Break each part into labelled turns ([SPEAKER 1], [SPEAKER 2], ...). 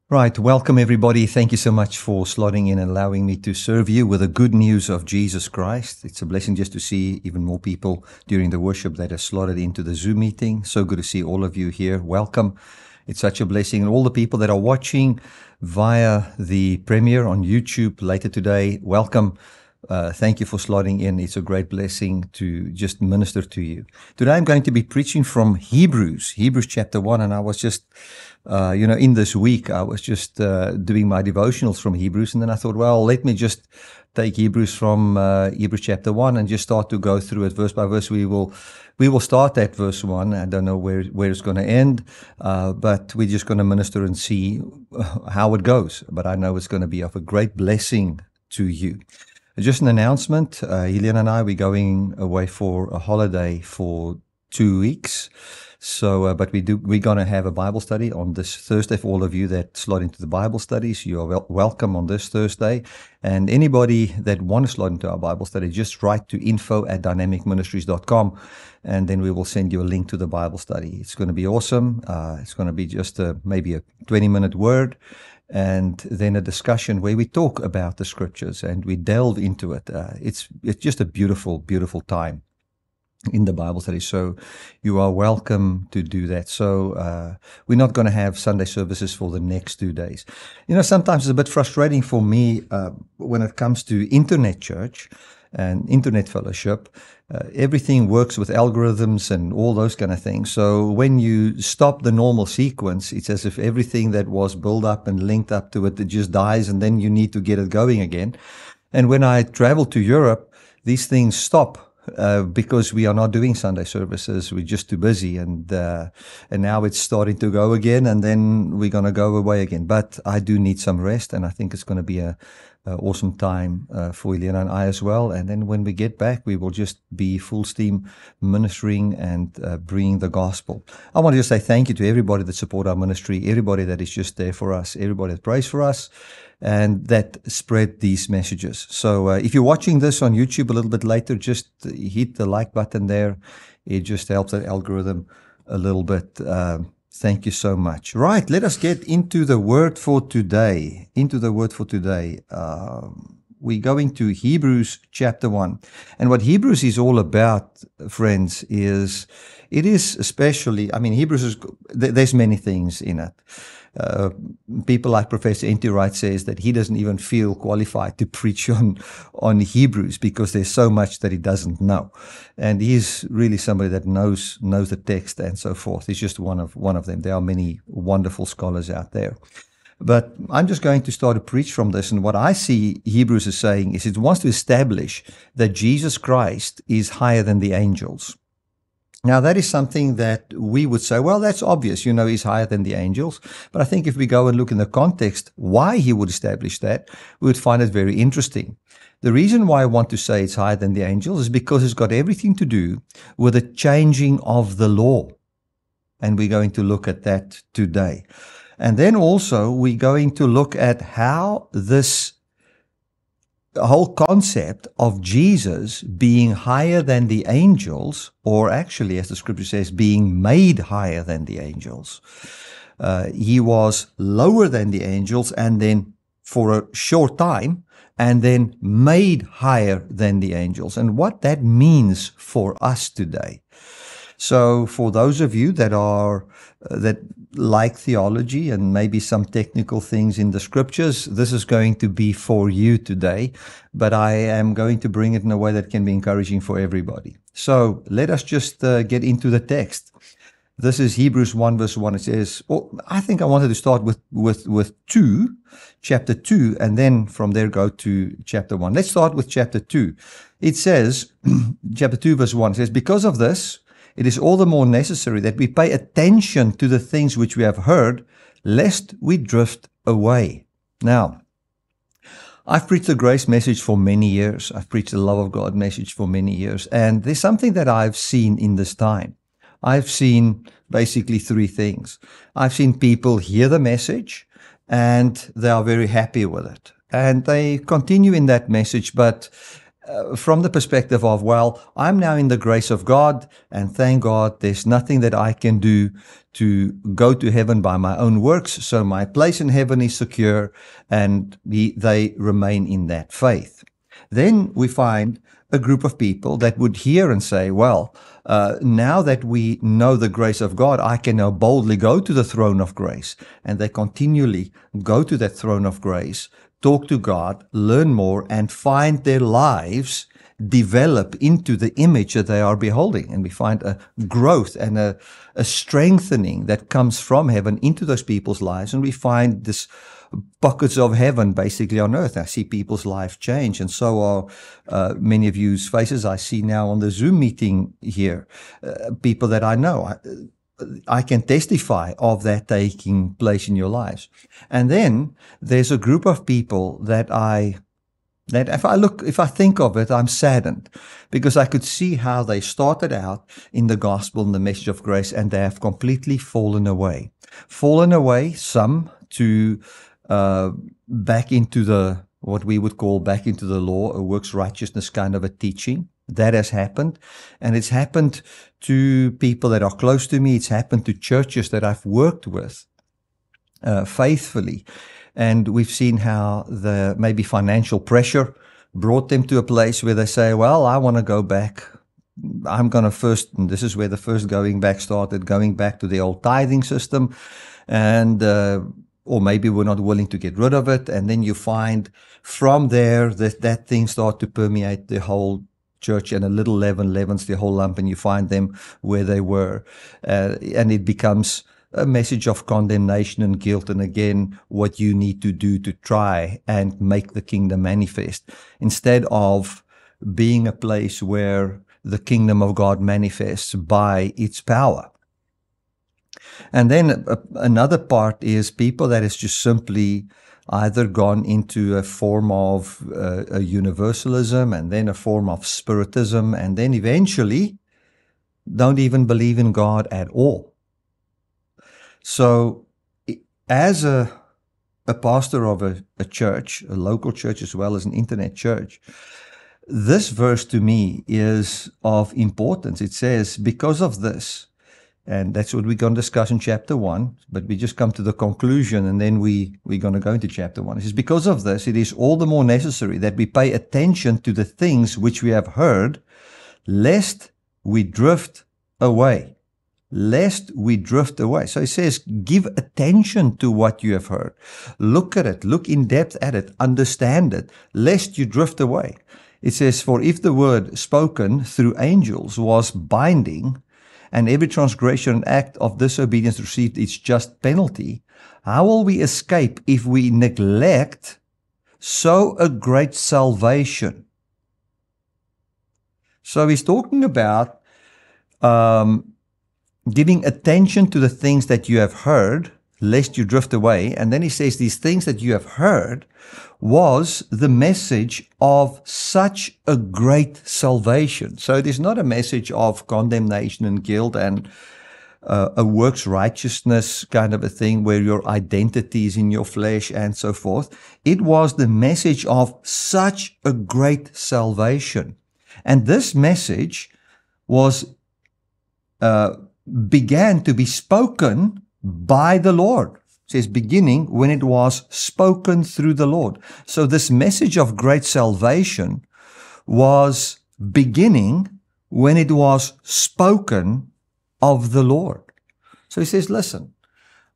[SPEAKER 1] Right, welcome everybody. Thank you so much for slotting in and allowing me to serve you with the good news of Jesus Christ. It's a blessing just to see even more people during the worship that have slotted into the Zoom meeting. So good to see all of you here. Welcome. It's such a blessing. And all the people that are watching via the premiere on YouTube later today, welcome. Thank you for slotting in. It's a great blessing to just minister to you. Today I'm going to be preaching from Hebrews chapter 1. And I was just, in this week, I was just doing my devotionals from Hebrews. And then I thought, well, let me just take Hebrews from Hebrews chapter 1 and just start to go through it verse by verse. We will start at verse 1. I don't know where it's going to end, but we're just going to minister and see how it goes. But I know it's going to be of a great blessing to you. Just an announcement, Helena and I, we're going away for a holiday for 2 weeks. So, but we're going to have a Bible study on this Thursday for all of you that slot into the Bible studies. You are welcome on this Thursday. And anybody that wants to slot into our Bible study, just write to info@dynamicministries.com, and then we will send you a link to the Bible study. It's going to be awesome. It's going to be just maybe a 20-minute word, and then a discussion where we talk about the scriptures and we delve into it. It's just a beautiful, beautiful time in the Bible study. So you are welcome to do that. So we're not going to have Sunday services for the next 2 days. Sometimes it's a bit frustrating for me when it comes to internet church and internet fellowship. Everything works with algorithms and all those kind of things. So when you stop the normal sequence, it's as if everything that was built up and linked up to it just dies, and then you need to get it going again. And when I travel to Europe, these things stop. Because we are not doing Sunday services, we're just too busy, and now it's starting to go again, and then we're going to go away again. But I do need some rest, and I think it's going to be a awesome time for Elena and I as well. And then when we get back, we will just be full steam ministering and bringing the gospel. I want to just say thank you to everybody that support our ministry, everybody that is just there for us, everybody that prays for us, and that spread these messages. So if you're watching this on YouTube a little bit later, just hit the like button there. It just helps the algorithm a little bit. Thank you so much. Right, let us get into the word for today. We're going to Hebrews chapter 1. And what Hebrews is all about, friends, is especially, Hebrews there's many things in it. People like Professor N.T. Wright says that he doesn't even feel qualified to preach on Hebrews because there's so much that he doesn't know. And he's really somebody that knows the text and so forth. He's just one of them. There are many wonderful scholars out there. But I'm just going to start to preach from this. And what I see Hebrews is saying is it wants to establish that Jesus Christ is higher than the angels. Now, that is something that we would say, well, that's obvious, he's higher than the angels. But I think if we go and look in the context why he would establish that, we would find it very interesting. The reason why I want to say it's higher than the angels is because it's got everything to do with the changing of the law. And we're going to look at that today. And then also we're going to look at how this whole concept of Jesus being higher than the angels, or actually, as the scripture says, being made higher than the angels. He was lower than the angels, and then for a short time, and then made higher than the angels, and what that means for us today. So for those of you that like theology and maybe some technical things in the scriptures, this is going to be for you today, but I am going to bring it in a way that can be encouraging for everybody. So let us just get into the text. This is Hebrews 1 verse 1. It says, I think I wanted to start with chapter 2, and then from there go to chapter 1. Let's start with chapter 2. It says, chapter 2 verse 1, it says, because of this, it is all the more necessary that we pay attention to the things which we have heard, lest we drift away. Now, I've preached the grace message for many years. I've preached the love of God message for many years. And there's something that I've seen in this time. I've seen basically three things. I've seen people hear the message and they are very happy with it. And they continue in that message, but from the perspective of, well, I'm now in the grace of God, and thank God there's nothing that I can do to go to heaven by my own works, so my place in heaven is secure, and they remain in that faith. Then we find a group of people that would hear and say, well, now that we know the grace of God, I can now boldly go to the throne of grace. And they continually go to that throne of grace, talk to God, learn more, and find their lives develop into the image that they are beholding. And we find a growth and a strengthening that comes from heaven into those people's lives. And we find this pockets of heaven basically on earth. I see people's life change, and so are many of you's faces I see now on the Zoom meeting here. People that I know. I can testify of that taking place in your lives. And then there's a group of people that if I think of it, I'm saddened, because I could see how they started out in the gospel and the message of grace, and they have completely fallen away. Some to back into what we would call back into the law, a works righteousness kind of a teaching. That has happened, and it's happened to people that are close to me. It's happened to churches that I've worked with faithfully, and we've seen how the maybe financial pressure brought them to a place where they say, well, I want to go back. I'm going to first, and this is where the first going back started, going back to the old tithing system, and or maybe we're not willing to get rid of it. And then you find from there that thing start to permeate the whole church, and a little leaven leavens the whole lump, and you find them where they were. And it becomes a message of condemnation and guilt, and again, what you need to do to try and make the kingdom manifest, instead of being a place where the kingdom of God manifests by its power. And then another part is people that has just simply either gone into a form of a universalism, and then a form of spiritism, and then eventually don't even believe in God at all. So as a pastor of a church, a local church as well as an internet church, this verse to me is of importance. It says, because of this, and that's what we're going to discuss in chapter 1, but we just come to the conclusion, and then we're going to go into chapter 1. It says, because of this, it is all the more necessary that we pay attention to the things which we have heard, lest we drift away. Lest we drift away. So it says, give attention to what you have heard. Look at it. Look in depth at it. Understand it, lest you drift away. It says, for if the word spoken through angels was binding, and every transgression and act of disobedience received its just penalty, how will we escape if we neglect so a great salvation? So he's talking about giving attention to the things that you have heard, lest you drift away. And then he says these things that you have heard was the message of such a great salvation. So it is not a message of condemnation and guilt and a works righteousness kind of a thing where your identity is in your flesh and so forth. It was the message of such a great salvation. And this message was began to be spoken by the Lord. It says beginning when it was spoken through the Lord. So this message of great salvation was beginning when it was spoken of the Lord. So he says, listen,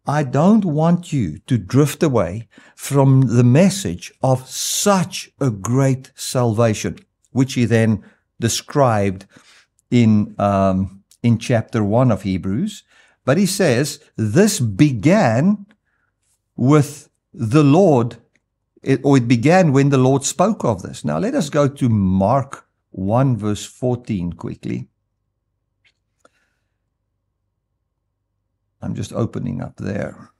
[SPEAKER 1] I don't want you to drift away from the message of such a great salvation, which he then described in chapter 1 of Hebrews. But he says, this began with the Lord, it began when the Lord spoke of this. Now let us go to Mark 1 verse 14 quickly. I'm just opening up there.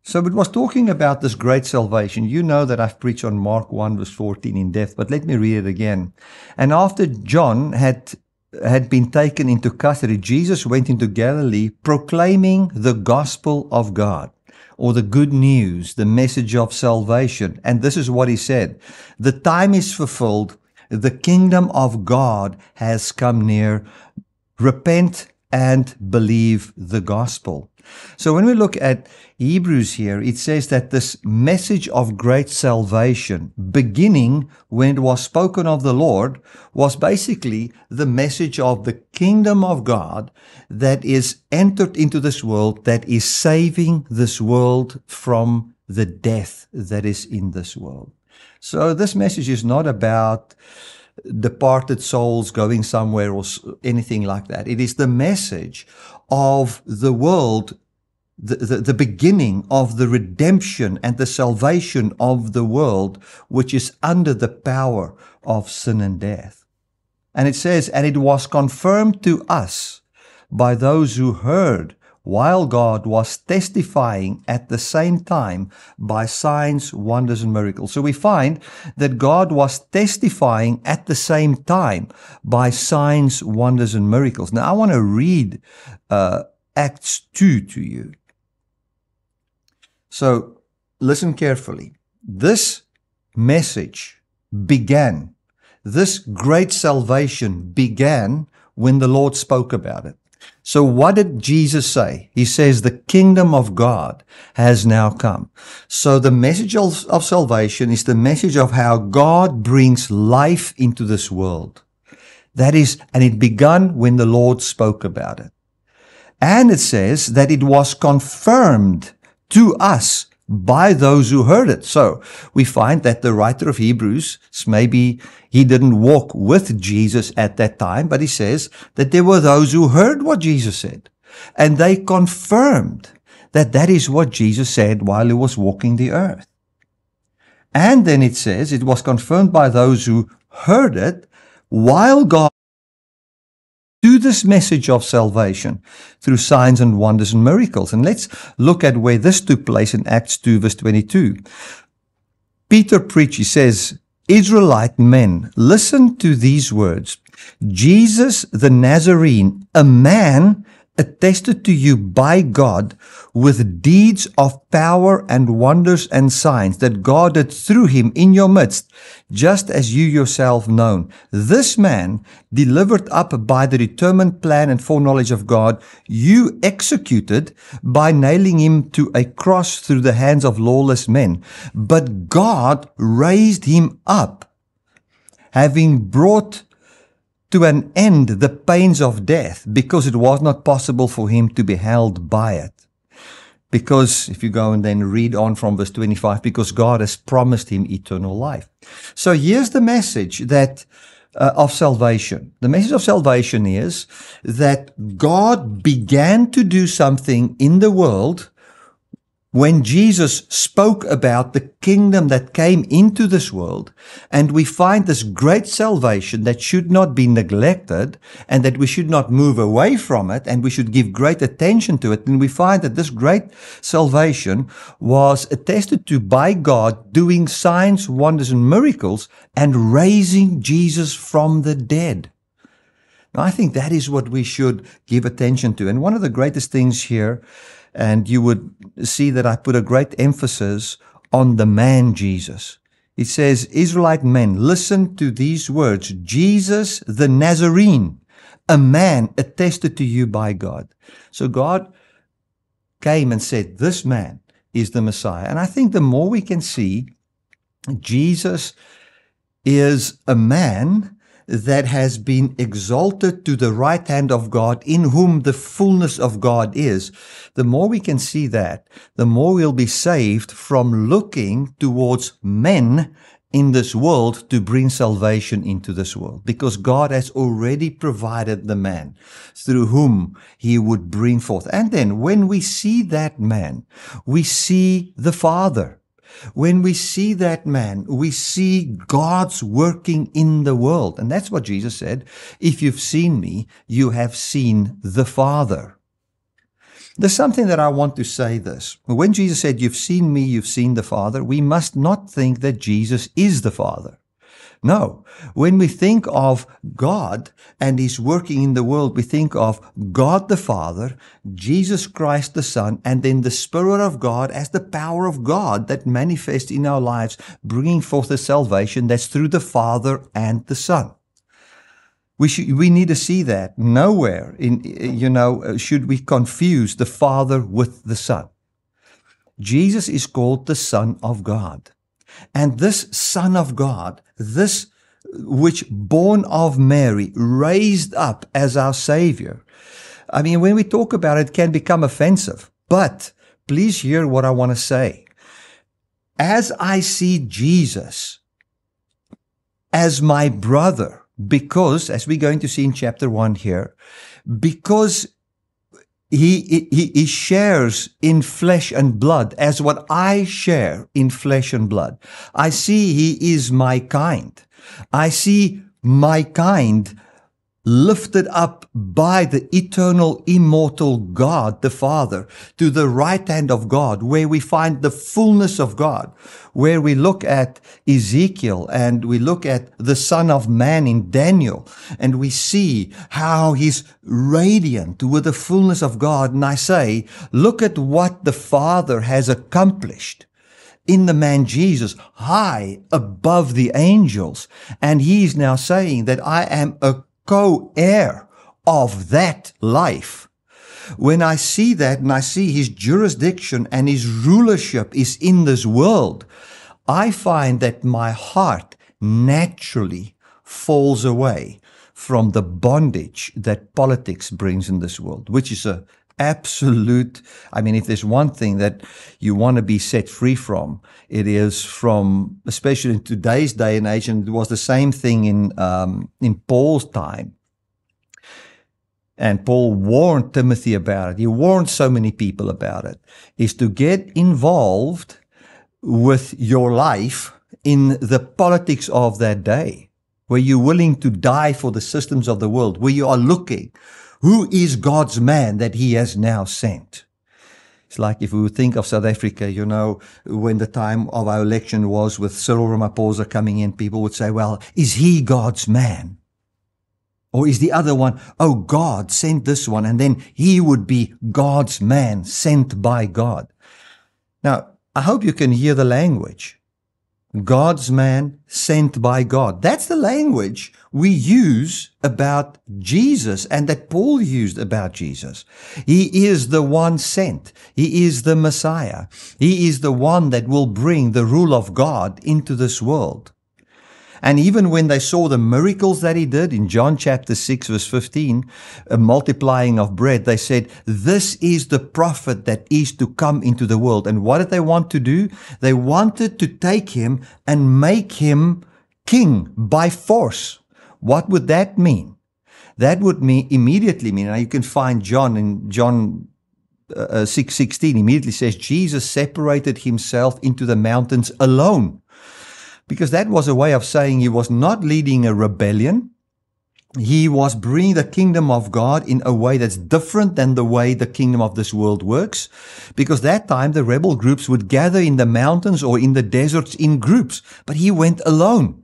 [SPEAKER 1] So it was talking about this great salvation. You know that I've preached on Mark 1 verse 14 in depth, but let me read it again. And after John had been taken into custody, Jesus went into Galilee proclaiming the gospel of God. or the good news, the message of salvation. And this is what he said: the time is fulfilled, the kingdom of God has come near. Repent and believe the gospel. So when we look at Hebrews here, it says that this message of great salvation, beginning when it was spoken of the Lord, was basically the message of the kingdom of God that is entered into this world, that is saving this world from the death that is in this world. So this message is not about departed souls going somewhere or anything like that. It is the message of the world, the beginning of the redemption and the salvation of the world, which is under the power of sin and death. And it says, and it was confirmed to us by those who heard, while God was testifying at the same time by signs, wonders, and miracles. So we find that God was testifying at the same time by signs, wonders, and miracles. Now I want to read Acts 2 to you. So listen carefully. This message began, this great salvation began when the Lord spoke about it. So what did Jesus say? He says the kingdom of God has now come. So the message of salvation is the message of how God brings life into this world. That is, and it began when the Lord spoke about it. And it says that it was confirmed to us by those who heard it. So we find that the writer of Hebrews, maybe he didn't walk with Jesus at that time, but he says that there were those who heard what Jesus said, and they confirmed that that is what Jesus said while he was walking the earth. And then it says it was confirmed by those who heard it while God to this message of salvation through signs and wonders and miracles. And let's look at where this took place in Acts 2 verse 22. Peter preached, he says, Israelite men, listen to these words. Jesus the Nazarene, a man attested to you by God with deeds of power and wonders and signs that God did through him in your midst, just as you yourself know. This man, delivered up by the determined plan and foreknowledge of God, you executed by nailing him to a cross through the hands of lawless men. But God raised him up, having brought to an end the pains of death, because it was not possible for him to be held by it. Because, if you go and then read on from verse 25, because God has promised him eternal life. So here's the message that of salvation. The message of salvation is that God began to do something in the world when Jesus spoke about the kingdom that came into this world, and we find this great salvation that should not be neglected, and that we should not move away from it, and we should give great attention to it. And we find that this great salvation was attested to by God, doing signs, wonders, and miracles, and raising Jesus from the dead. Now, I think that is what we should give attention to. And one of the greatest things here, and you would see that I put a great emphasis on the man Jesus. It says, Israelite men, listen to these words. Jesus the Nazarene, a man attested to you by God. So God came and said, this man is the Messiah. And I think the more we can see, Jesus is a man that has been exalted to the right hand of God, in whom the fullness of God is. The more we can see that, the more we'll be saved from looking towards men in this world to bring salvation into this world, because God has already provided the man through whom he would bring forth. And then when we see that man, we see the Father. When we see that man, we see God's working in the world. And that's what Jesus said. If you've seen me, you have seen the Father. There's something that I want to say this. When Jesus said, you've seen me, you've seen the Father, we must not think that Jesus is the Father. No. When we think of God and His working in the world, we think of God the Father, Jesus Christ the Son, and then the Spirit of God as the power of God that manifests in our lives, bringing forth the salvation that's through the Father and the Son. We need to see that. Nowhere should we confuse the Father with the Son. Jesus is called the Son of God. And this Son of God, this which born of Mary, raised up as our Savior. I mean, when we talk about it, it can become offensive. But please hear what I want to say. As I see Jesus as my brother, because, as we're going to see in chapter 1 here, because he shares in flesh and blood as what I share in flesh and blood. I see he is my kind. I see my kind lifted up by the eternal, immortal God, the Father, to the right hand of God, where we find the fullness of God, where we look at Ezekiel and we look at the Son of Man in Daniel, and we see how he's radiant with the fullness of God. And I say, look at what the Father has accomplished in the man Jesus, high above the angels. And he's now saying that I am a co-heir of that life. When I see that and I see his jurisdiction and his rulership is in this world, I find that my heart naturally falls away from the bondage that politics brings in this world, which is a absolute, I mean, if there's one thing that you want to be set free from, it is from, especially in today's day and age, and it was the same thing in Paul's time. And Paul warned Timothy about it. He warned so many people about it, is to get involved with your life in the politics of that day, where you're willing to die for the systems of the world, where you are looking, who is God's man that he has now sent? It's like if we would think of South Africa, you know, when the time of our election was with Cyril Ramaphosa coming in, people would say, well, is he God's man? Or is the other one, oh, God sent this one, and then he would be God's man sent by God. Now, I hope you can hear the language. God's man sent by God. That's the language we use about Jesus and that Paul used about Jesus. He is the one sent. He is the Messiah. He is the one that will bring the rule of God into this world. And even when they saw the miracles that he did in John chapter 6 verse 15, a multiplying of bread, they said, this is the prophet that is to come into the world. And what did they want to do? They wanted to take him and make him king by force. What would that mean? That would immediately mean, and you can find John in John 6:16, immediately says, Jesus separated himself into the mountains alone. Because that was a way of saying he was not leading a rebellion. He was bringing the kingdom of God in a way that's different than the way the kingdom of this world works. Because that time the rebel groups would gather in the mountains or in the deserts in groups. But he went alone.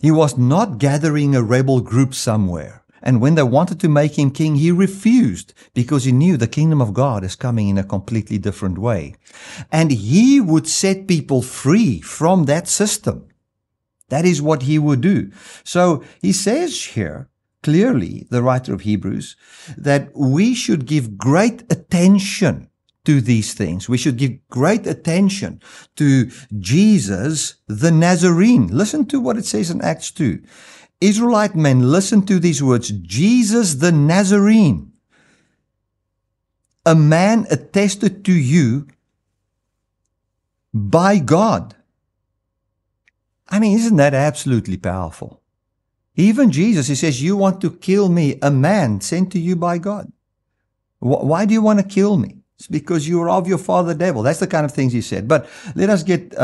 [SPEAKER 1] He was not gathering a rebel group somewhere. And when they wanted to make him king, he refused because he knew the kingdom of God is coming in a completely different way. And he would set people free from that system. That is what he would do. So he says here, clearly, the writer of Hebrews, that we should give great attention to these things. We should give great attention to Jesus, the Nazarene. Listen to what it says in Acts 2. Israelite men, listen to these words. Jesus the Nazarene, a man attested to you by God. I mean, isn't that absolutely powerful? Even Jesus, he says, you want to kill me, a man sent to you by God. Why do you want to kill me? It's because you are of your father devil. That's the kind of things he said. But let us get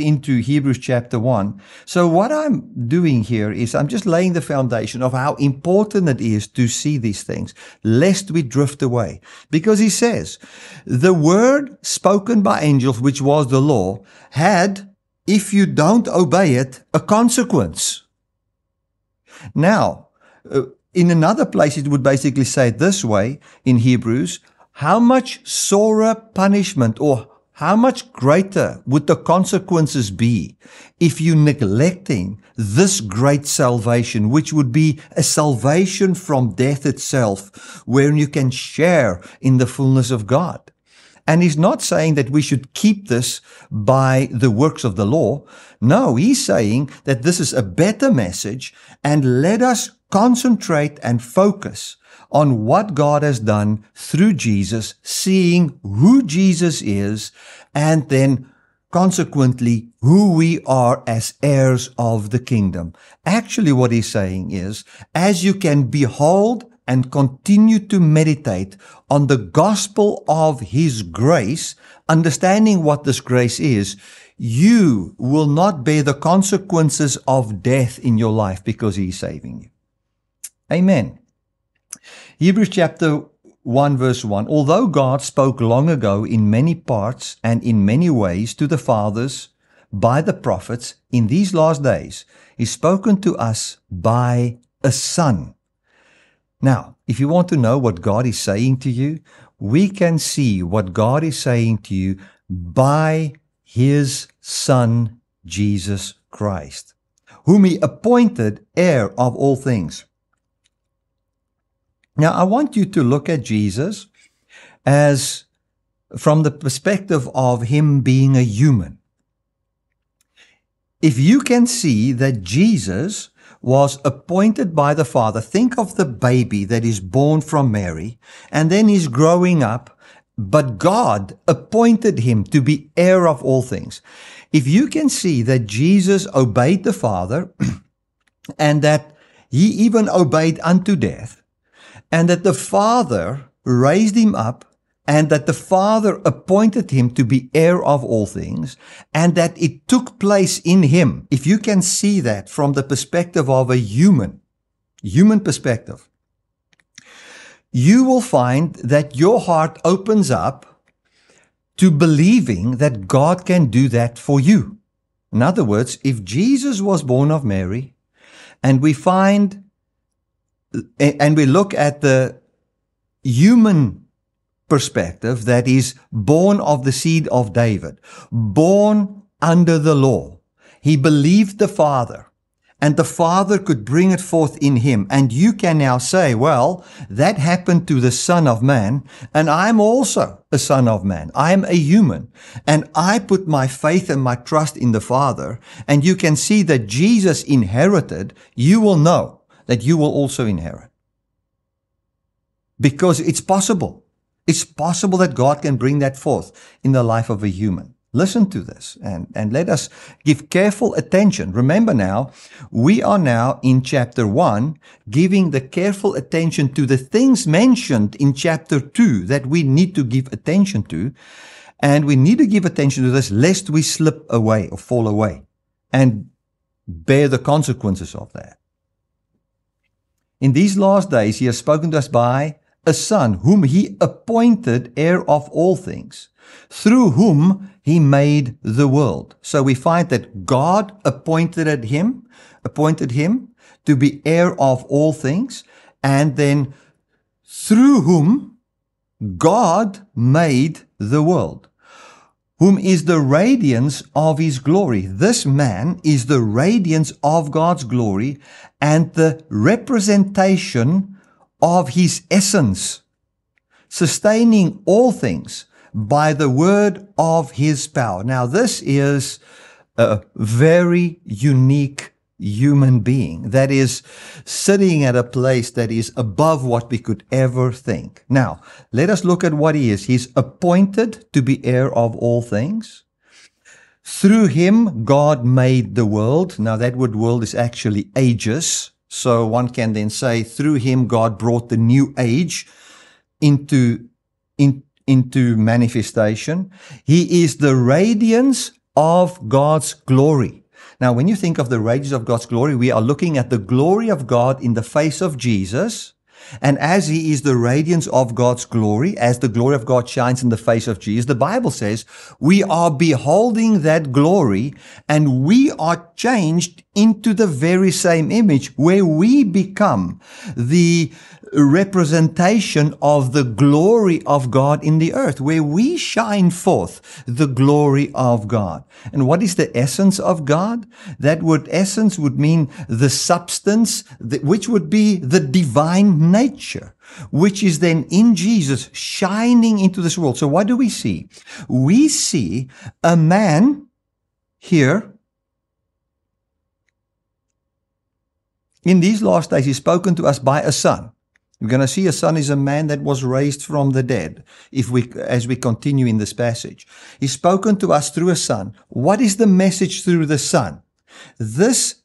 [SPEAKER 1] into Hebrews chapter 1. So what I'm doing here is I'm just laying the foundation of how important it is to see these things, lest we drift away. Because he says, the word spoken by angels, which was the law, had if you don't obey it, a consequence. Now, in another place, it would basically say it this way in Hebrews, how much sorer punishment or how much greater would the consequences be if you neglecting this great salvation, which would be a salvation from death itself, where you can share in the fullness of God. And he's not saying that we should keep this by the works of the law. No, he's saying that this is a better message, and let us concentrate and focus on what God has done through Jesus, seeing who Jesus is, and then consequently who we are as heirs of the kingdom. Actually, what he's saying is, as you can behold and continue to meditate on the gospel of his grace, understanding what this grace is, you will not bear the consequences of death in your life because he is saving you. Amen. Hebrews chapter 1 verse 1. Although God spoke long ago in many parts and in many ways to the fathers by the prophets, in these last days he's spoken to us by a Son. Now, if you want to know what God is saying to you, we can see what God is saying to you by his Son, Jesus Christ, whom he appointed heir of all things. Now, I want you to look at Jesus as from the perspective of him being a human. If you can see that Jesus was appointed by the Father, think of the baby that is born from Mary, and then he's growing up, but God appointed him to be heir of all things. If you can see that Jesus obeyed the Father, and that he even obeyed unto death, and that the Father raised him up, and that the Father appointed him to be heir of all things, and that it took place in him. If you can see that from the perspective of a human perspective, you will find that your heart opens up to believing that God can do that for you. In other words, if Jesus was born of Mary, and we find and we look at the human perspective, that is born of the seed of David, born under the law. He believed the Father, and the Father could bring it forth in him. And you can now say, well, that happened to the Son of Man, and I'm also a son of man. I'm a human, and I put my faith and my trust in the Father, and you can see that Jesus inherited. You will know that you will also inherit. Because it's possible. It's possible that God can bring that forth in the life of a human. Listen to this and let us give careful attention. Remember now, we are now in chapter 1, giving the careful attention to the things mentioned in chapter 2 that we need to give attention to. And we need to give attention to this lest we slip away or fall away and bear the consequences of that. In these last days, he has spoken to us by a Son, whom he appointed heir of all things, through whom he made the world. So we find that God appointed him to be heir of all things, and then through whom God made the world, whom is the radiance of his glory. This man is the radiance of God's glory and the representation of his essence, sustaining all things by the word of his power. Now, this is a very unique human being that is sitting at a place that is above what we could ever think. Now, let us look at what he is. He's appointed to be heir of all things. Through him, God made the world. Now, that word world is actually ages. So one can then say, through him, God brought the new age into manifestation. He is the radiance of God's glory. Now, when you think of the radiance of God's glory, we are looking at the glory of God in the face of Jesus, And as he is the radiance of God's glory, as the glory of God shines in the face of Jesus, the Bible says we are beholding that glory and we are changed into the very same image where we become the representation of the glory of God in the earth, where we shine forth the glory of God. And what is the essence of God? That word essence would mean the substance, which would be the divine nature, which is then in Jesus shining into this world. So what do we see? We see a man here. In these last days, he's spoken to us by a son. We're going to see a son is a man that was raised from the dead, as we continue in this passage. He's spoken to us through a son. What is the message through the son? This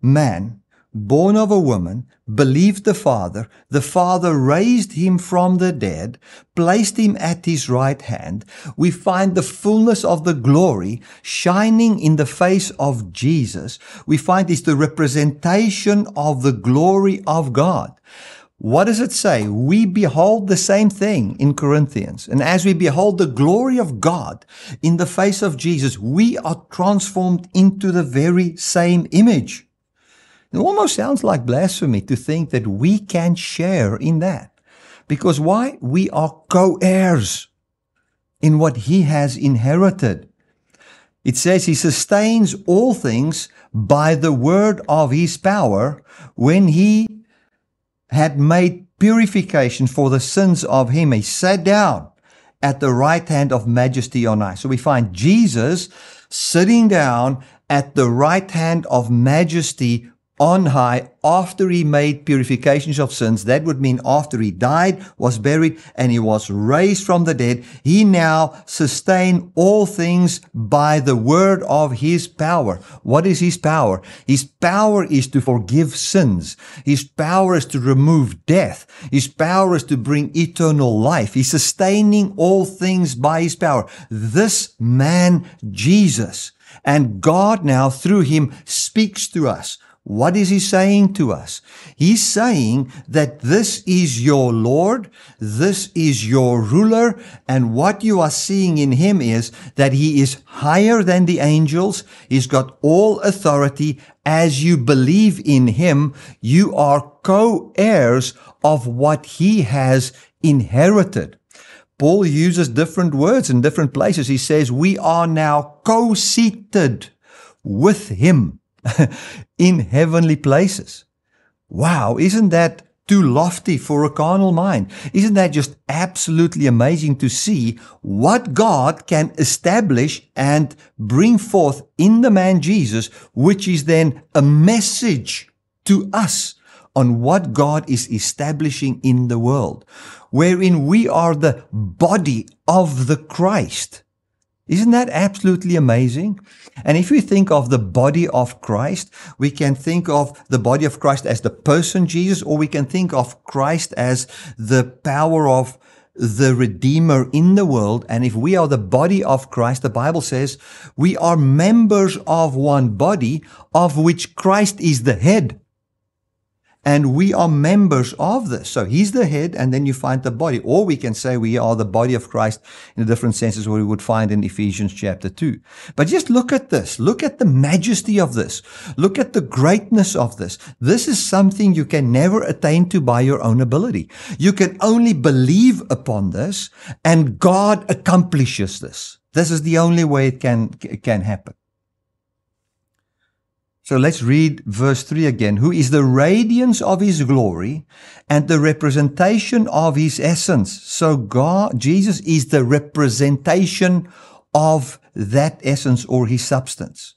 [SPEAKER 1] man, born of a woman, believed the Father raised him from the dead, placed him at his right hand. We find the fullness of the glory shining in the face of Jesus. We find it's the representation of the glory of God. What does it say? We behold the same thing in Corinthians. And as we behold the glory of God in the face of Jesus, we are transformed into the very same image. It almost sounds like blasphemy to think that we can share in that. Because why? We are co-heirs in what he has inherited. It says he sustains all things by the word of his power when he had made purification for the sins of him. He sat down at the right hand of majesty on high. So we find Jesus sitting down at the right hand of majesty on high after he made purifications of sins. That would mean after he died, was buried, and he was raised from the dead. He now sustained all things by the word of his power. What is his power? His power is to forgive sins. His power is to remove death. His power is to bring eternal life. He's sustaining all things by his power. This man, Jesus, and God now through him speaks to us. What is he saying to us? He's saying that this is your Lord, this is your ruler, and what you are seeing in him is that he is higher than the angels. He's got all authority. As you believe in him, you are co-heirs of what he has inherited. Paul uses different words in different places. He says, we are now co-seated with him in heavenly places. Wow, isn't that too lofty for a carnal mind? Isn't that just absolutely amazing to see what God can establish and bring forth in the man Jesus, which is then a message to us on what God is establishing in the world, wherein we are the body of the Christ. Isn't that absolutely amazing? And if we think of the body of Christ, we can think of the body of Christ as the person Jesus, or we can think of Christ as the power of the Redeemer in the world. And if we are the body of Christ, the Bible says we are members of one body, of which Christ is the head. And we are members of this. So he's the head, and then you find the body. Or we can say we are the body of Christ in the different senses what we would find in Ephesians chapter 2. But just look at this. Look at the majesty of this. Look at the greatness of this. This is something you can never attain to by your own ability. You can only believe upon this, and God accomplishes this. This is the only way it can happen. So let's read verse 3 again. Who is the radiance of his glory and the representation of his essence. So Jesus is the representation of that essence or his substance.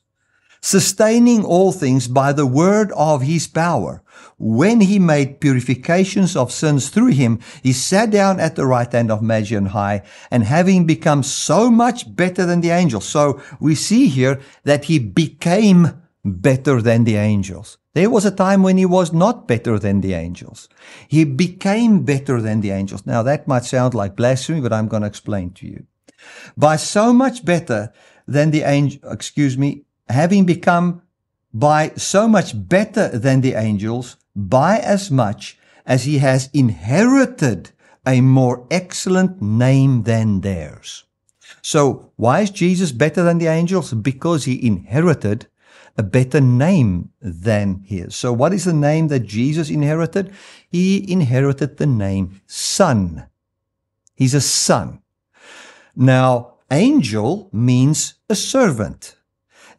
[SPEAKER 1] Sustaining all things by the word of his power. When he made purifications of sins through him, he sat down at the right hand of majesty on high, and having become so much better than the angels. So we see here that he became better than the angels. There was a time when he was not better than the angels. He became better than the angels. Now that might sound like blasphemy, but I'm going to explain to you. By so much better than the angel, having become by so much better than the angels, by as much as he has inherited a more excellent name than theirs. So why is Jesus better than the angels? Because he inherited a better name than his. So what is the name that Jesus inherited? He inherited the name Son. He's a son. Now, angel means a servant.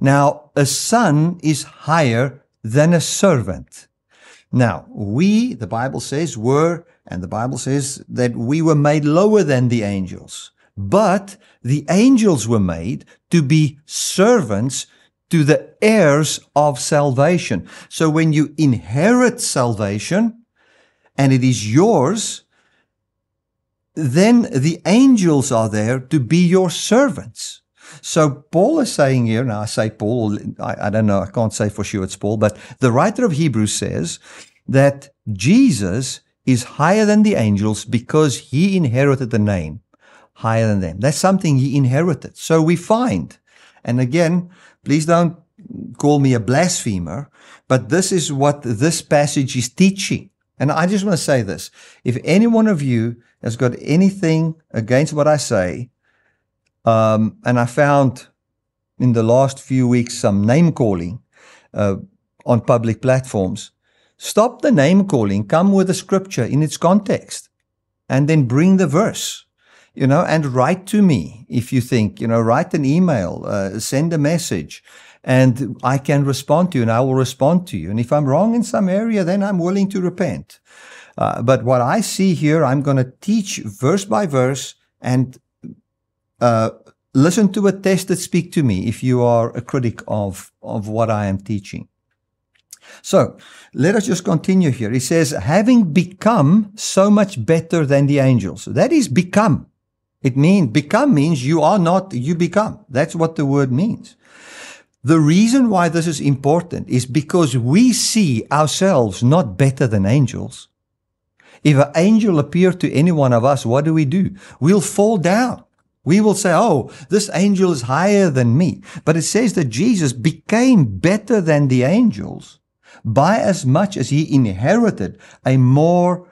[SPEAKER 1] Now, a son is higher than a servant. Now, we, the Bible says, and the Bible says that we were made lower than the angels. But the angels were made to be servants to the heirs of salvation. So when you inherit salvation and it is yours, then the angels are there to be your servants. So Paul is saying here, now I say Paul, I don't know, I can't say for sure it's Paul, but the writer of Hebrews says that Jesus is higher than the angels because he inherited the name higher than them. That's something he inherited. So we find, and again, please don't call me a blasphemer, but this is what this passage is teaching. And I just want to say this. If any one of you has got anything against what I say, and I found in the last few weeks some name calling on public platforms, stop the name calling, come with the scripture in its context, and then bring the verse. And write to me if you think, write an email, send a message, and I can respond to you and I will respond to you. And if I'm wrong in some area, then I'm willing to repent. But what I see here, I'm going to teach verse by verse and listen to a text that speak to me if you are a critic of what I am teaching. So let us just continue here. He says, having become so much better than the angels. That is become. Become means you are not, you become. That's what the word means. The reason why this is important is because we see ourselves not better than angels. If an angel appeared to any one of us, what do? We'll fall down. We will say, oh, this angel is higher than me. But it says that Jesus became better than the angels by as much as he inherited a more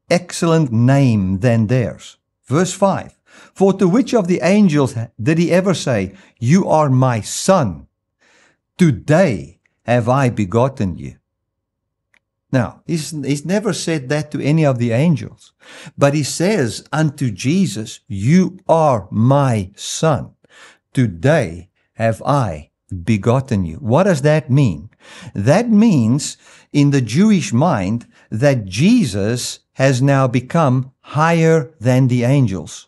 [SPEAKER 1] excellent name than theirs. Verse 5, for to which of the angels did he ever say, you are my son, today have I begotten you? Now, he's never said that to any of the angels, but he says unto Jesus, you are my son, today have I begotten you. What does that mean? That means in the Jewish mind that Jesus has now become higher than the angels.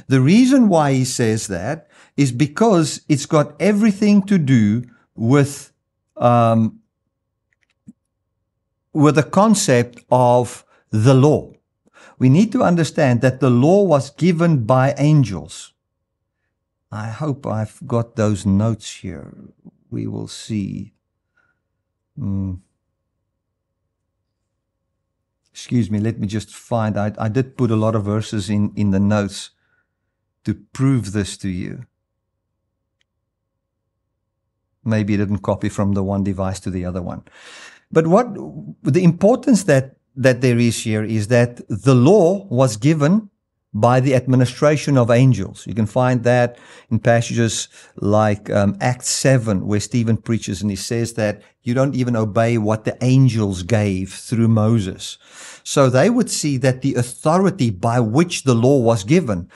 [SPEAKER 1] The reason why he says that is because it's got everything to do with the concept of the law. We need to understand that the law was given by angels. I hope I've got those notes here. We will see. Excuse me, let me just find. I did put a lot of verses in the notes to prove this to you. Maybe I didn't copy from the one device to the other one. But what the importance that there is here is that the law was given by the administration of angels. You can find that in passages like Acts 7, where Stephen preaches and he says that you don't even obey what the angels gave through Moses. So they would see that the authority by which the law was given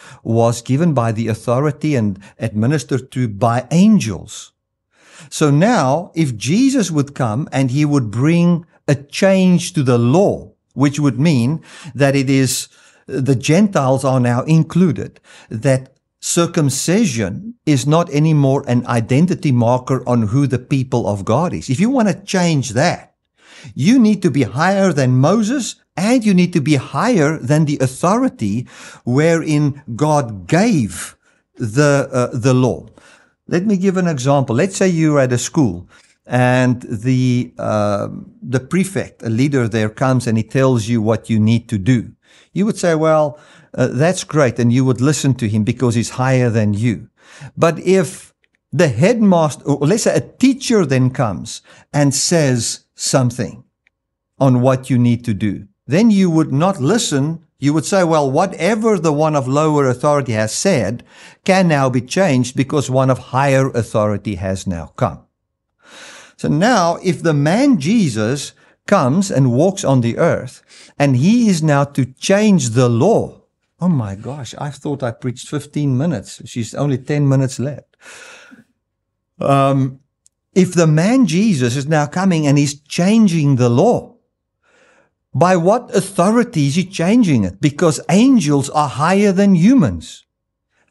[SPEAKER 1] by the authority and administered to by angels. So now, if Jesus would come and he would bring a change to the law, which would mean that it is the Gentiles are now included, that circumcision is not anymore an identity marker on who the people of God is. If you want to change that, you need to be higher than Moses and you need to be higher than the authority wherein God gave the law. Let me give an example. Let's say you're at a school and the prefect, a leader there, comes and he tells you what you need to do. You would say, well, that's great, and you would listen to him because he's higher than you. But if the headmaster, or let's say a teacher then comes and says something on what you need to do, then you would not listen. You would say, well, whatever the one of lower authority has said can now be changed because one of higher authority has now come. So now, if the man Jesus comes and walks on the earth, and he is now to change the law. Oh my gosh, I thought I preached 15 minutes. She's only 10 minutes left. If the man Jesus is now coming and he's changing the law, by what authority is he changing it? Because angels are higher than humans.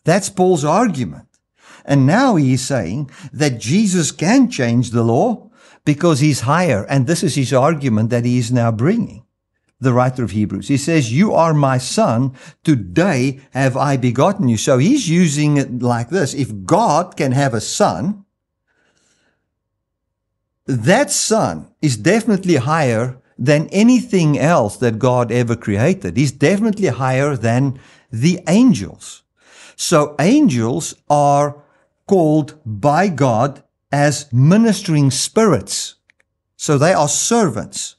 [SPEAKER 1] That's Paul's argument. And now he is saying that Jesus can change the law because he's higher. And this is his argument that he is now bringing. The writer of Hebrews, he says, you are my son, today have I begotten you. So he's using it like this. If God can have a son, that son is definitely higher than anything else that God ever created. He's definitely higher than the angels. So angels are called by God as ministering spirits. So they are servants.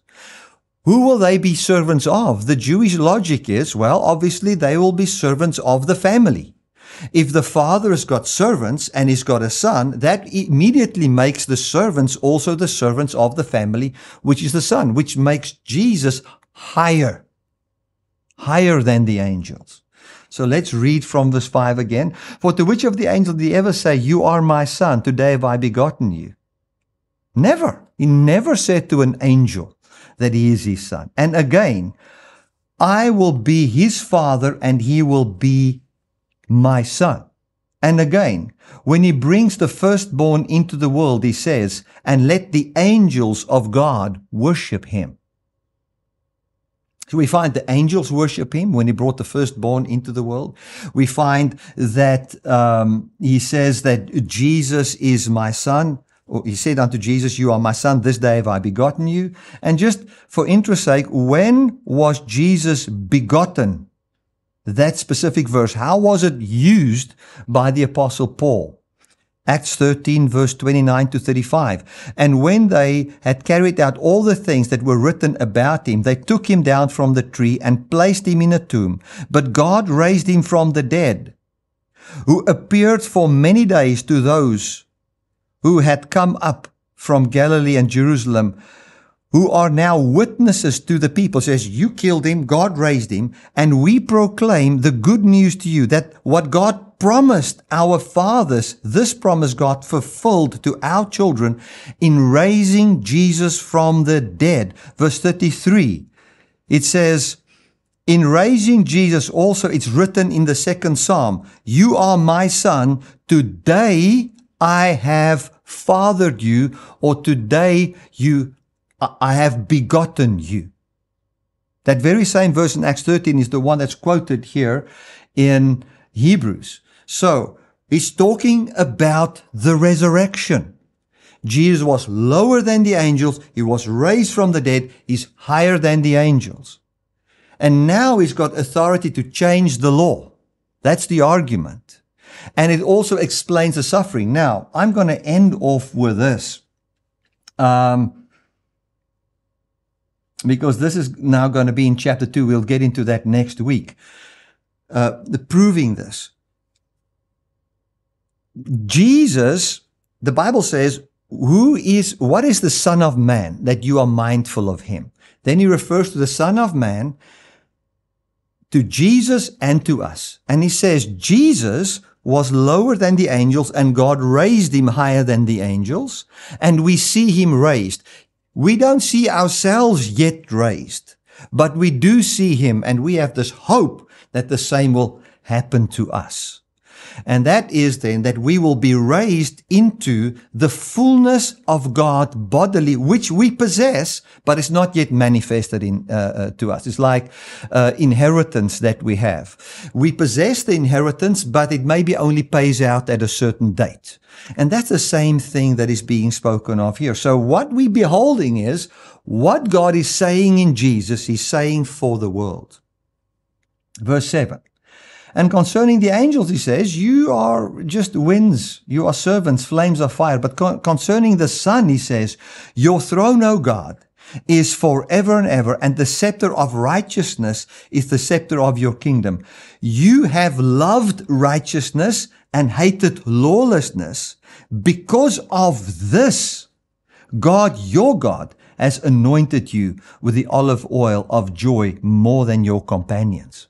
[SPEAKER 1] Who will they be servants of? The Jewish logic is, well, obviously they will be servants of the family. If the father has got servants and he's got a son, that immediately makes the servants also the servants of the family, which is the son, which makes Jesus higher than the angels. So let's read from verse 5 again. For to which of the angels did he ever say, you are my son, today have I begotten you? Never. He never said to an angel that he is his son. And again, I will be his father and he will be my son. And again, when he brings the firstborn into the world, he says, and let the angels of God worship him. So we find the angels worship him when he brought the firstborn into the world. We find that he says that Jesus is my son. Or he said unto Jesus, you are my son, this day have I begotten you. And just for interest's sake, when was Jesus begotten? That specific verse, how was it used by the Apostle Paul? Acts 13, verse 29 to 35. And when they had carried out all the things that were written about him, they took him down from the tree and placed him in a tomb. But God raised him from the dead, who appeared for many days to those who had come up from Galilee and Jerusalem, who are now witnesses to the people. Says, you killed him, God raised him, and we proclaim the good news to you, that what God promised our fathers, this promise God fulfilled to our children in raising Jesus from the dead. Verse 33, it says, in raising Jesus also, it's written in the second Psalm, you are my son, today I have fathered you, or today I have begotten you. That very same verse in Acts 13 is the one that's quoted here in Hebrews. So, he's talking about the resurrection. Jesus was lower than the angels. He was raised from the dead. He's higher than the angels. And now he's got authority to change the law. That's the argument. And it also explains the suffering. Now, I'm going to end off with this. Because this is now going to be in chapter 2. We'll get into that next week. Proving this. Jesus, the Bible says, what is the Son of Man that you are mindful of him? Then he refers to the Son of Man, to Jesus and to us. And he says, Jesus was lower than the angels and God raised him higher than the angels. And we see him raised. We don't see ourselves yet raised, but we do see him, and we have this hope that the same will happen to us. And that is then that we will be raised into the fullness of God bodily, which we possess, but it's not yet manifested to us. It's like inheritance that we have. We possess the inheritance, but it maybe only pays out at a certain date. And that's the same thing that is being spoken of here. So what we're beholding is what God is saying in Jesus, he's saying for the world. Verse 7. And concerning the angels, he says, you are just winds, you are servants, flames of fire. But concerning the Son, he says, your throne, O God, is forever and ever, and the scepter of righteousness is the scepter of your kingdom. You have loved righteousness and hated lawlessness. Because of this, God, your God, has anointed you with the olive oil of joy more than your companions.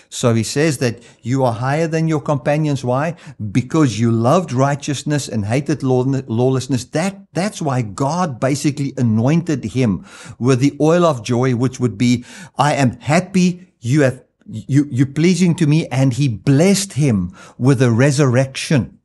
[SPEAKER 1] So he says that you are higher than your companions. Why? Because you loved righteousness and hated lawlessness. That's why God basically anointed him with the oil of joy, which would be, I am happy you're pleasing to me. And he blessed him with a resurrection,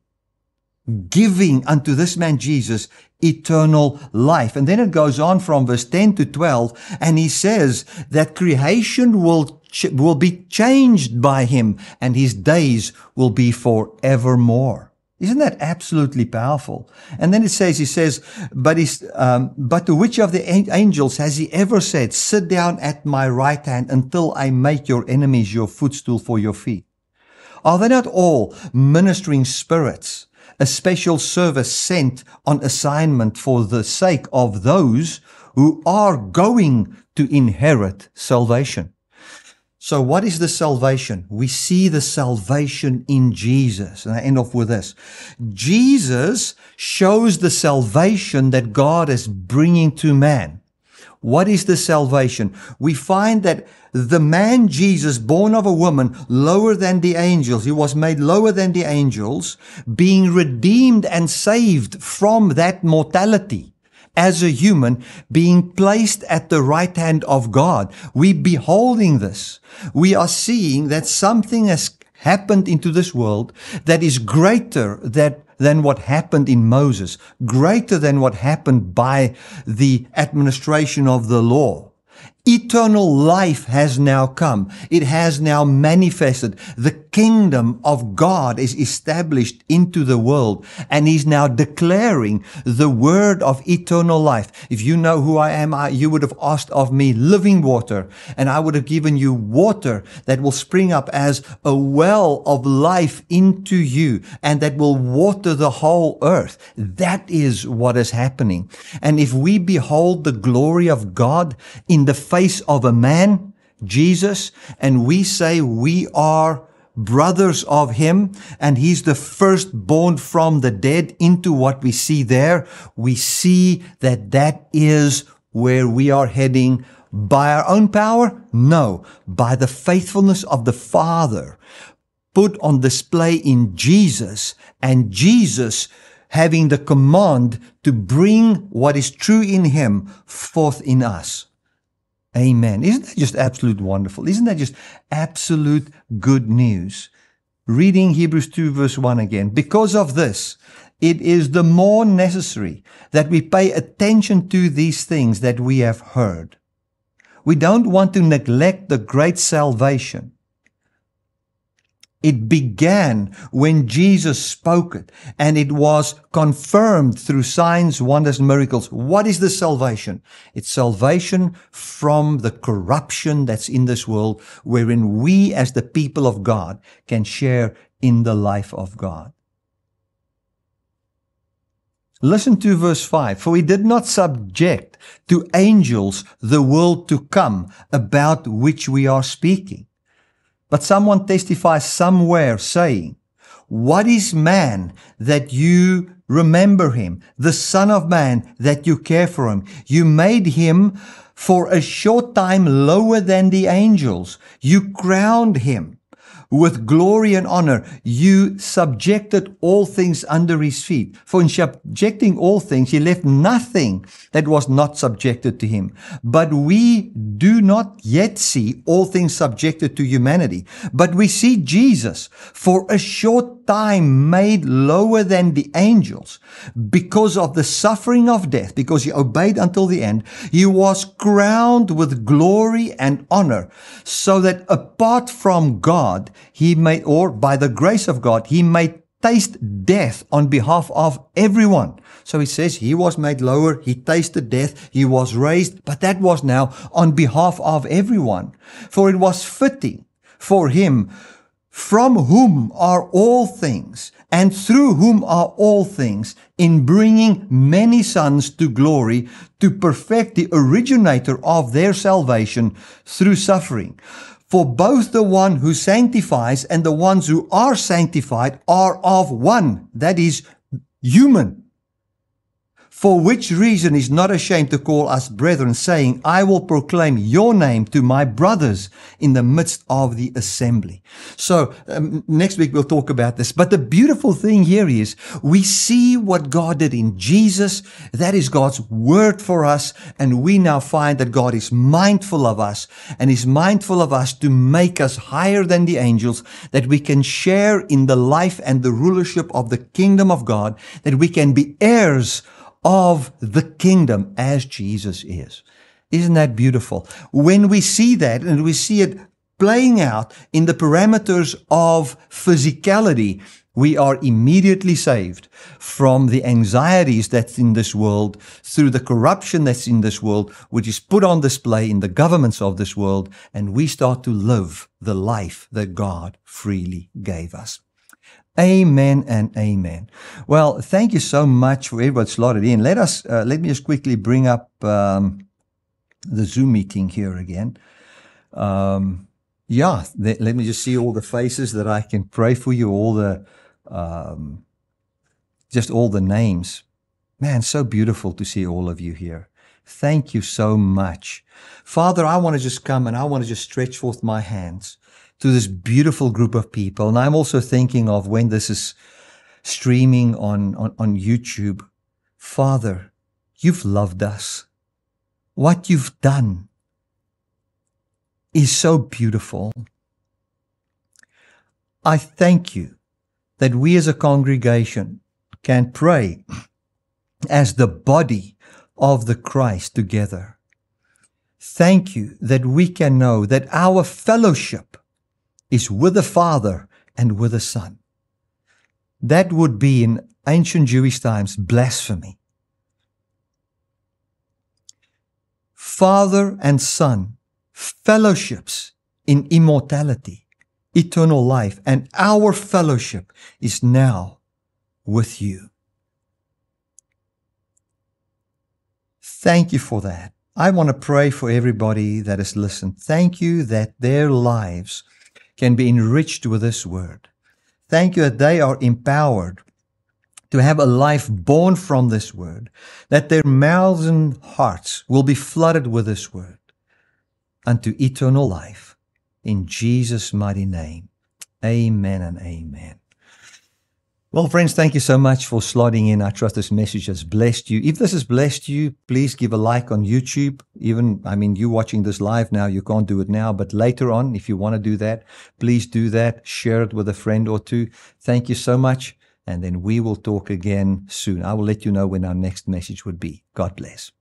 [SPEAKER 1] giving unto this man Jesus eternal life. And then it goes on from verse 10 to 12, and he says that creation will be changed by him, and his days will be forevermore. Isn't that absolutely powerful? And then he says, but to which of the angels has he ever said, sit down at my right hand until I make your enemies your footstool for your feet? Are they not all ministering spirits, a special service sent on assignment for the sake of those who are going to inherit salvation? So what is the salvation? We see the salvation in Jesus. And I end off with this. Jesus shows the salvation that God is bringing to man. What is the salvation? We find that the man Jesus, born of a woman, lower than the angels, he was made lower than the angels, being redeemed and saved from that mortality. As a human, being placed at the right hand of God. We beholding this. We are seeing that something has happened into this world that is greater than what happened in Moses, greater than what happened by the administration of the law. Eternal life has now come. It has now manifested. The kingdom of God is established into the world, and he's now declaring the word of eternal life. If you know who I am, you would have asked of me living water, and I would have given you water that will spring up as a well of life into you, and that will water the whole earth. That is what is happening. And if we behold the glory of God in the face of a man, Jesus, and we say we are brothers of him, and he's the firstborn from the dead, into what we see there, we see that that is where we are heading. By our own power? No, by the faithfulness of the Father put on display in Jesus, and Jesus having the command to bring what is true in him forth in us. Amen. Isn't that just absolute wonderful? Isn't that just absolute good news? Reading Hebrews 2 verse 1 again. Because of this, it is the more necessary that we pay attention to these things that we have heard. We don't want to neglect the great salvation. It began when Jesus spoke it, and it was confirmed through signs, wonders, and miracles. What is the salvation? It's salvation from the corruption that's in this world, wherein we as the people of God can share in the life of God. Listen to verse 5. For we did not subject to angels the world to come, about which we are speaking. But someone testifies somewhere saying, what is man that you remember him? The Son of Man that you care for him? You made him for a short time lower than the angels. You crowned him with glory and honor. You subjected all things under his feet. For in subjecting all things, he left nothing that was not subjected to him. But we do not yet see all things subjected to humanity. But we see Jesus for a short time made lower than the angels because of the suffering of death, because he obeyed until the end. He was crowned with glory and honor, so that apart from God, he may, or by the grace of God, he may taste death on behalf of everyone. So he says he was made lower, he tasted death, he was raised, but that was now on behalf of everyone. For it was fitting for him from whom are all things, and through whom are all things, in bringing many sons to glory, to perfect the originator of their salvation through suffering. For both the one who sanctifies and the ones who are sanctified are of one, that is, human. For which reason is not ashamed to call us brethren, saying, I will proclaim your name to my brothers in the midst of the assembly. So next week we'll talk about this. But the beautiful thing here is we see what God did in Jesus. That is God's word for us. And we now find that God is mindful of us and is mindful of us to make us higher than the angels, that we can share in the life and the rulership of the kingdom of God, that we can be heirs of the kingdom as Jesus is. Isn't that beautiful? When we see that and we see it playing out in the parameters of physicality, we are immediately saved from the anxieties that's in this world, through the corruption that's in this world, which is put on display in the governments of this world, and we start to live the life that God freely gave us. Amen and amen. Well, thank you so much for everybody slotted in. Let me just quickly bring up the Zoom meeting here again. Let me just see all the faces that I can pray for you, all the just all the names. Man, so beautiful to see all of you here. Thank you so much. Father, I want to just come and I want to just stretch forth my hands to this beautiful group of people. And I'm also thinking of when this is streaming on YouTube. Father, you've loved us. What you've done is so beautiful. I thank you that we as a congregation can pray as the body of the Christ together. Thank you that we can know that our fellowship is with the Father and with the Son. That would be in ancient Jewish times blasphemy. Father and Son, fellowships in immortality, eternal life, and our fellowship is now with you. Thank you for that. I want to pray for everybody that has listened. Thank you that their lives can be enriched with this word. Thank you that they are empowered to have a life born from this word, that their mouths and hearts will be flooded with this word unto eternal life. In Jesus' mighty name, amen and amen. Well, friends, thank you so much for slotting in. I trust this message has blessed you. If this has blessed you, please give a like on YouTube. You're watching this live now. You can't do it now, but later on, if you want to do that, please do that. Share it with a friend or two. Thank you so much. And then we will talk again soon. I will let you know when our next message would be. God bless.